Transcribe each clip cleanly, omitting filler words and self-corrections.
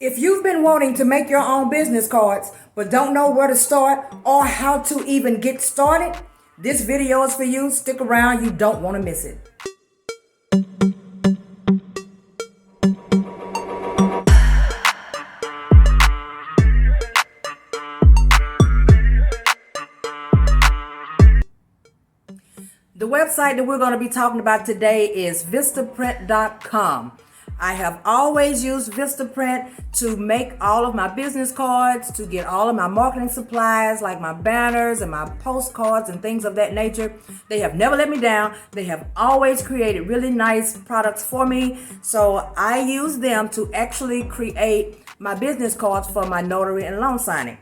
If you've been wanting to make your own business cards but don't know where to start or how to even get started, this video is for you. Stick around, you don't want to miss it. The website that we're going to be talking about today is VISTAPRINT.com. I have always used VISTAPRINT to make all of my business cards, to get all of my marketing supplies like my banners and my postcards and things of that nature. They have never let me down. They have always created really nice products for me. So I use them to actually create my business cards for my notary and loan signing.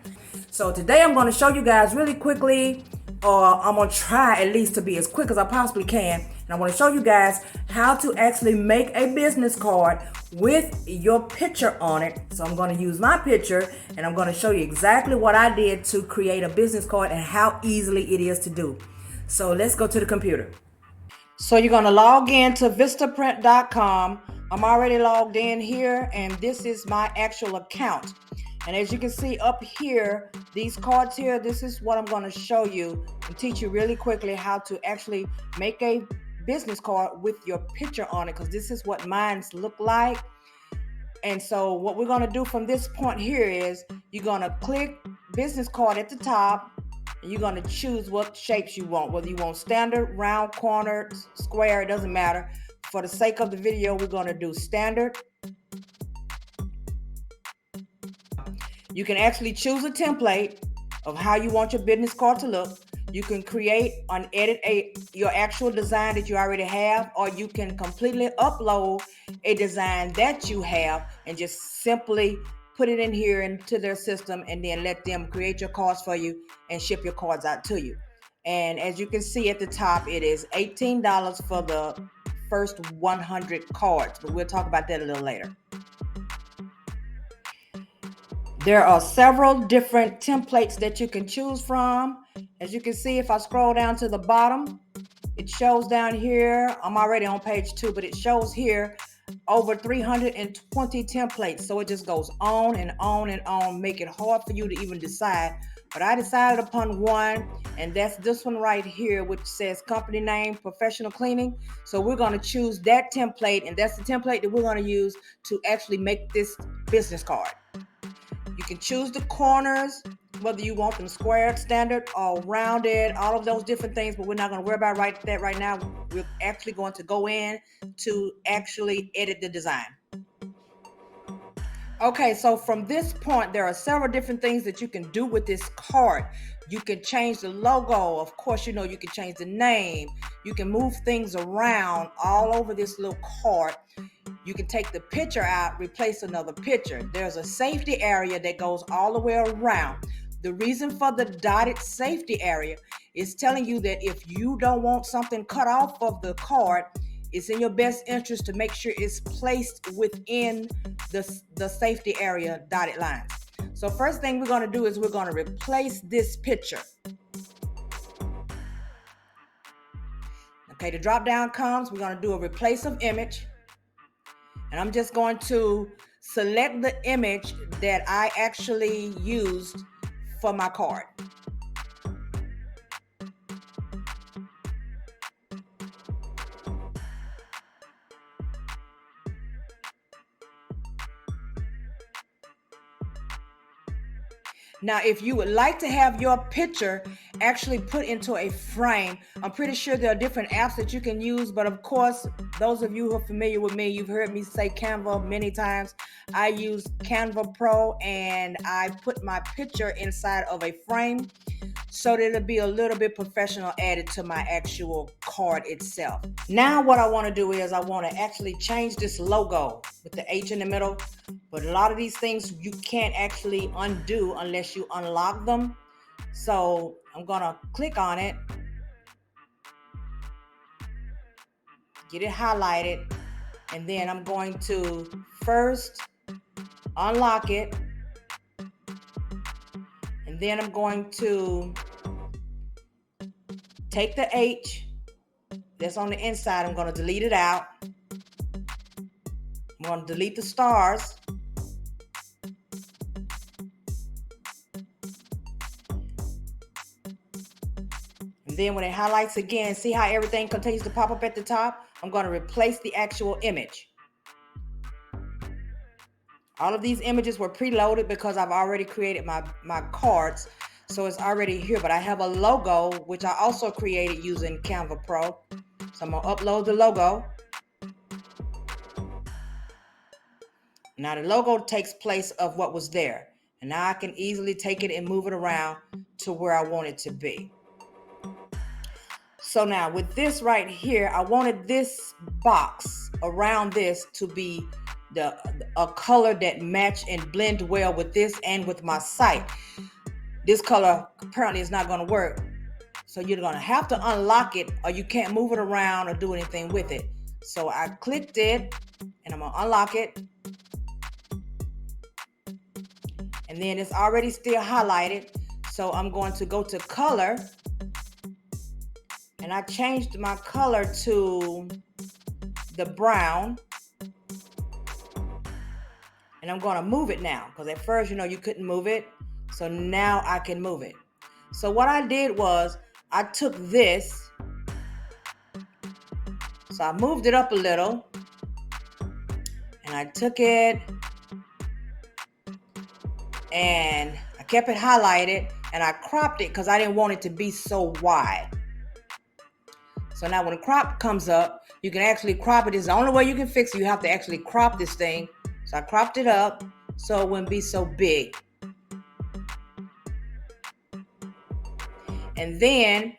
So today I'm going to show you guys really quickly, or I'm going to try at least to be as quick as I possibly can. And I'm going to show you guys how to actually make a business card with your picture on it. So I'm going to use my picture and I'm going to show you exactly what I did to create a business card and how easily it is to do. So let's go to the computer. So you're going to log in to VISTAPRINT.com. I'm already logged in here and this is my actual account. And as you can see up here, these cards here, this is what I'm going to show you and teach you really quickly how to actually make a business card with your picture on it, because this is what mine's look like. And so what we're going to do from this point here is you're going to click business card at the top and you're going to choose what shapes you want, whether you want standard, round, corner, square, it doesn't matter. For the sake of the video, we're going to do standard. You can actually choose a template of how you want your business card to look. You can create and edit your actual design that you already have, or you can completely upload a design that you have and just simply put it in here into their system and then let them create your cards for you and ship your cards out to you. And as you can see at the top, it is $18 for the first 100 cards, but we'll talk about that a little later. There are several different templates that you can choose from. As you can see, if I scroll down to the bottom, it shows down here, I'm already on page 2, but it shows here over 320 templates. So it just goes on and on and on, make it hard for you to even decide. But I decided upon one, and that's this one right here, which says company name, professional cleaning. So we're going to choose that template, and that's the template that we're going to use to actually make this business card. You can choose the corners, whether you want them squared, standard, or rounded, all of those different things, but we're not going to worry about that right now. We're actually going to go in to actually edit the design. Okay, so from this point, there are several different things that you can do with this card. You can change the logo. Of course, you can change the name. You can move things around all over this little card. You can take the picture out, replace another picture. There's a safety area that goes all the way around. The reason for the dotted safety area is telling you that if you don't want something cut off of the card, it's in your best interest to make sure it's placed within the safety area dotted lines. So first thing we're going to do is we're going to replace this picture. Okay, the drop down comes. We're going to do a replace of image. And I'm just going to select the image that I actually used for my card. Now, if you would like to have your picture actually put into a frame, I'm pretty sure there are different apps that you can use. But of course, those of you who are familiar with me, you've heard me say Canva many times. I use Canva Pro and I put my picture inside of a frame so that it'll be a little bit professional added to my actual card itself. Now what I want to do is I want to actually change this logo with the H in the middle. But a lot of these things you can't actually undo unless you unlock them. So I'm going to click on it, get it highlighted, and then I'm going to first unlock it. And then I'm going to take the H that's on the inside. I'm going to delete it out. I'm going to delete the stars. then when it highlights again, see how everything continues to pop up at the top? I'm going to replace the actual image. All of these images were preloaded because I've already created my cards. So it's already here, but I have a logo, which I also created using Canva Pro. So I'm going to upload the logo. Now the logo takes place of what was there. And now I can easily take it and move it around to where I want it to be. So now with this right here, I wanted this box around this to be a color that match and blend well with this and with my site. This color apparently is not going to work. So you're going to have to unlock it, or you can't move it around or do anything with it. So I clicked it and I'm going to unlock it. And then it's already still highlighted. So I'm going to go to color. And I changed my color to the brown. And I'm going to move it now. Because at first, you couldn't move it. So now I can move it. So what I did was I took this. So I moved it up a little. And I took it. And I kept it highlighted. And I cropped it because I didn't want it to be so wide. So now when the crop comes up, you can actually crop it. It's the only way you can fix it. You have to actually crop this thing. So I cropped it up so it wouldn't be so big. And then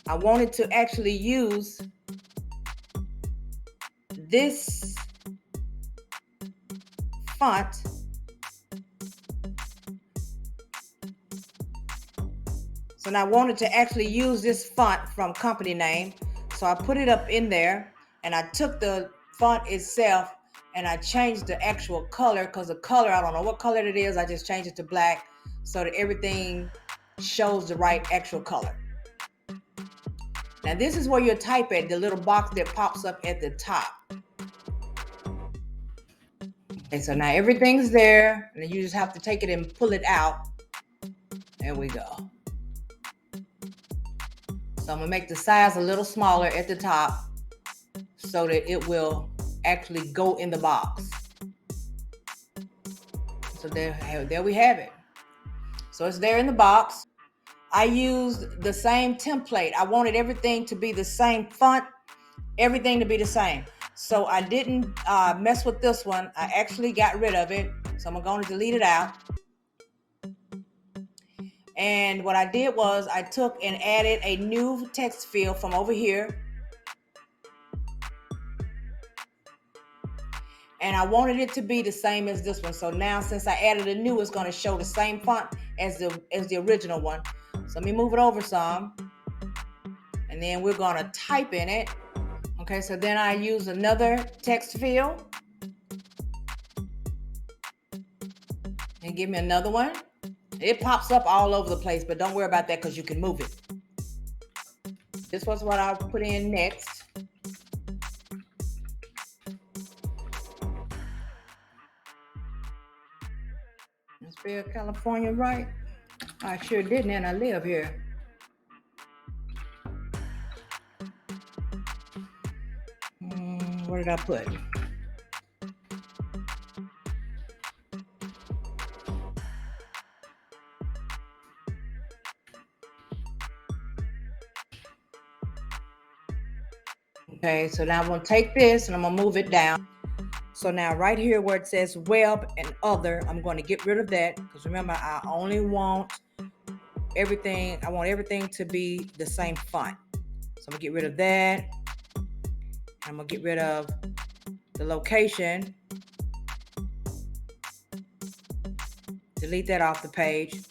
I wanted to actually use this font. So now I wanted to actually use this font from company name. So I put it up in there and I took the font itself and I changed the actual color, because the color, I don't know what color it is. I just changed it to black so that everything shows the right actual color. Now this is where you type at, the little box that pops up at the top. Okay, so now everything's there, and then you just have to take it and pull it out. There we go. So I'm going to make the size a little smaller at the top so that it will actually go in the box. So there we have it. So it's there in the box. I used the same template. I wanted everything to be the same font, everything to be the same. So I didn't mess with this one. I actually got rid of it. So I'm going to delete it out. And what I did was I took and added a new text field from over here. And I wanted it to be the same as this one. So now since I added a new, it's going to show the same font as the original one. So let me move it over some. And then we're going to type in it. Okay, so then I use another text field. And give me another one. It pops up all over the place, but don't worry about that because you can move it. This was what I'll put in next. I spelled California right? I sure didn't, and I live here. What did I put? Okay, so now I'm going to take this and I'm going to move it down. So now right here where it says web and other, I'm going to get rid of that because remember, I only want everything. I want everything to be the same font. So I'm going to get rid of that. I'm going to get rid of the location. Delete that off the page.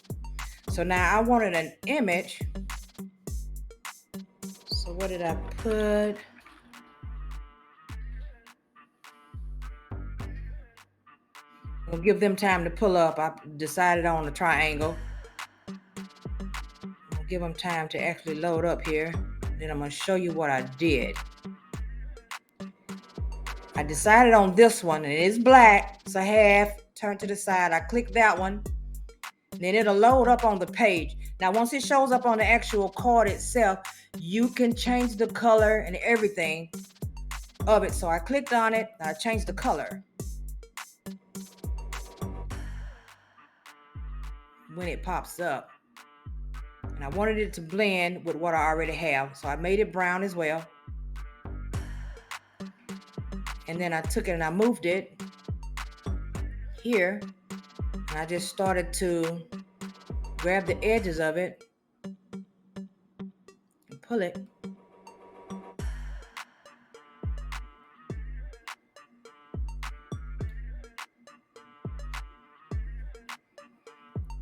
So now I wanted an image. So what did I put? I'll give them time to pull up. I decided on a triangle. I'll give them time to actually load up here. Then I'm going to show you what I did. I decided on this one, and it's black. It's a half. Turn to the side. I click that one. Then it'll load up on the page. Now, once it shows up on the actual card itself, you can change the color and everything of it. So I clicked on it, I changed the color when it pops up. And I wanted it to blend with what I already have. So I made it brown as well. And then I took it and I moved it here. And I just started to grab the edges of it and pull it.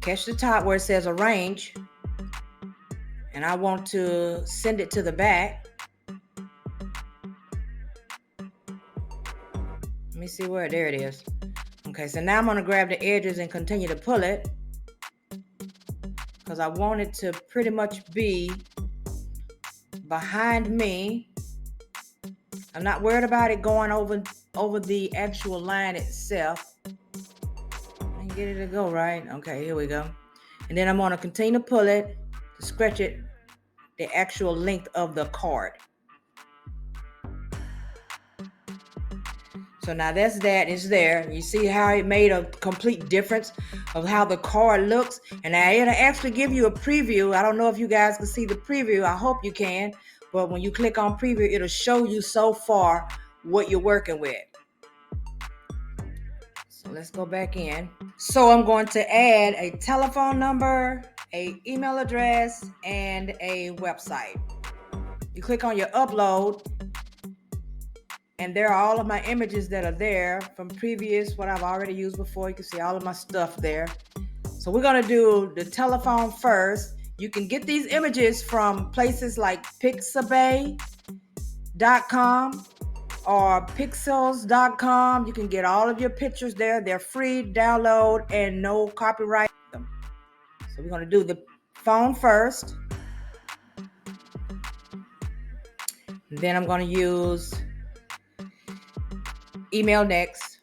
Catch the top where it says arrange. And I want to send it to the back. Let me see where, there it is. Okay, so now I'm gonna grab the edges and continue to pull it, because I want it to pretty much be behind me. I'm not worried about it going over the actual line itself. And get it to go right. Okay, here we go. And then I'm gonna continue to pull it to stretch it the actual length of the card. So now that's that, it's there. You see how it made a complete difference of how the card looks. And now it'll actually give you a preview. I don't know if you guys can see the preview. I hope you can. But when you click on preview, it'll show you so far what you're working with. So let's go back in. So I'm going to add a telephone number, an email address, and a website. You click on your upload, and there are all of my images that are there from previous, what I've already used before. You can see all of my stuff there. So we're going to do the telephone first. You can get these images from places like pixabay.com or pixels.com. You can get all of your pictures there. They're free, download, and no copyright. So we're going to do the phone first. Then I'm going to use email next.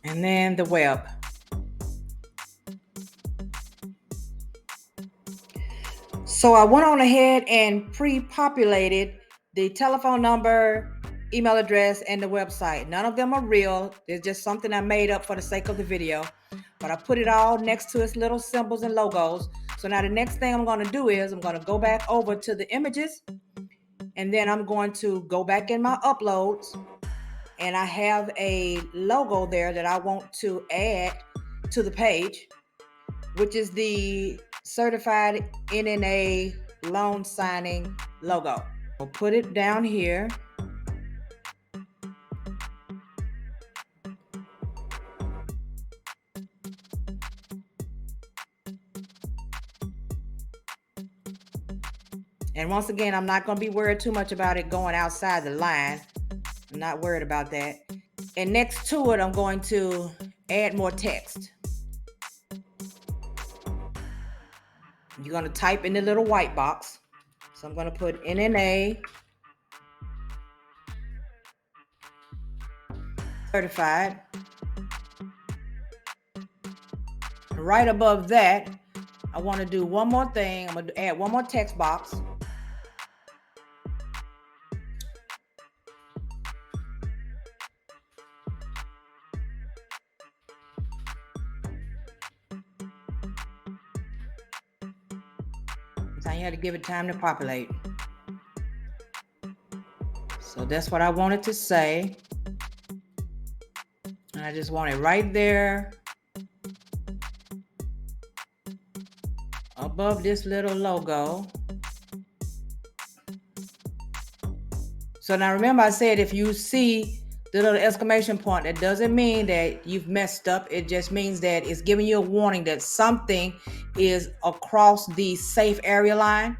And then the web. So I went on ahead and pre-populated the telephone number, email address, and the website. None of them are real. It's just something I made up for the sake of the video. But I put it all next to its little symbols and logos. So now the next thing I'm going to do is I'm going to go back over to the images. And then I'm going to go back in my uploads. And I have a logo there that I want to add to the page, which is the certified NNA loan signing logo. I'll put it down here. And once again, I'm not going to be worried too much about it going outside the line. I'm not worried about that. And next to it, I'm going to add more text. You're going to type in the little white box. So I'm going to put NNA certified. Right above that, I want to do one more thing. I'm going to add one more text box. So you have to give it time to populate. So that's what I wanted to say. And I just want it right there above this little logo. So now remember I said if you see the little exclamation point, that doesn't mean that you've messed up. It just means that it's giving you a warning that something is across the safe area line.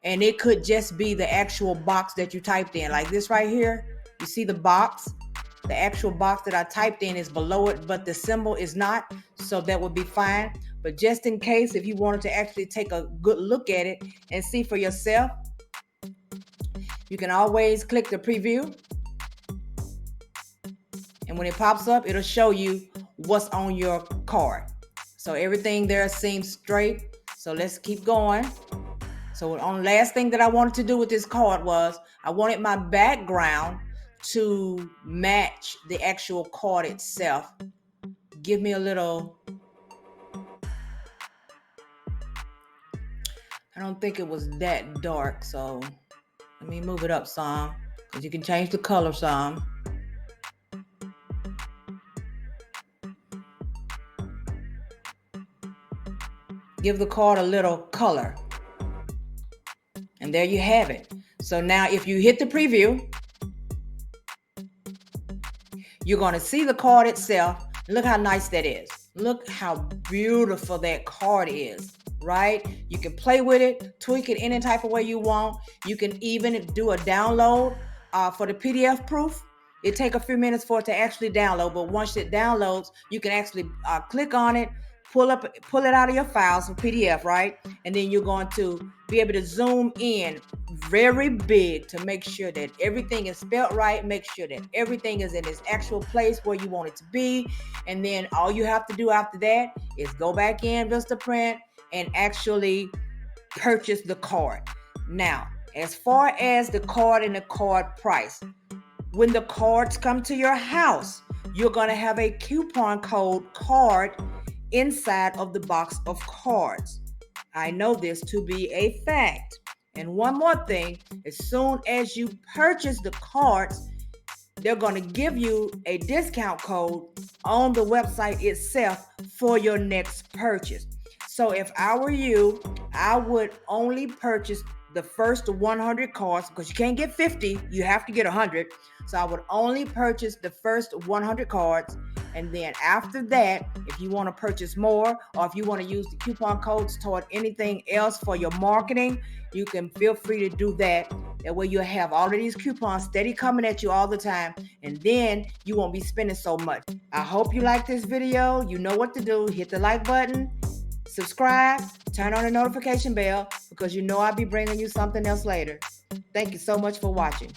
And it could just be the actual box that you typed in. Like this right here, you see the box? The actual box that I typed in is below it, but the symbol is not. So that would be fine. But just in case, if you wanted to actually take a good look at it and see for yourself, You can always click the preview. And when it pops up, it'll show you what's on your card. So everything there seems straight. So let's keep going. So the only last thing that I wanted to do with this card was I wanted my background to match the actual card itself. Give me a little, I don't think it was that dark, so let me move it up some, because you can change the color some. Give the card a little color. And there you have it. So now if you hit the preview, you're going to see the card itself. Look how nice that is. Look how beautiful that card is, right? You can play with it, tweak it any type of way you want. You can even do a download for the PDF proof. It takes a few minutes for it to actually download, but once it downloads, you can actually click on it, pull it out of your files for PDF, right? And then you're going to be able to zoom in very big to make sure that everything is spelled right, make sure that everything is in its actual place where you want it to be. And then all you have to do after that is go back in VISTAPRINT and actually purchase the card. Now, as far as the card and the card price, when the cards come to your house, you're going to have a coupon code card inside of the box of cards. I know this to be a fact. And one more thing, as soon as you purchase the cards, they're going to give you a discount code on the website itself for your next purchase. So if I were you, I would only purchase the first 100 cards, because you can't get 50, you have to get 100. So I would only purchase the first 100 cards. And then after that, if you want to purchase more, or if you want to use the coupon codes toward anything else for your marketing, you can feel free to do that. That way you'll have all of these coupons steady coming at you all the time, and then you won't be spending so much. I hope you like this video. You know what to do. Hit the like button, subscribe, turn on the notification bell, because you know I'll be bringing you something else later. Thank you so much for watching.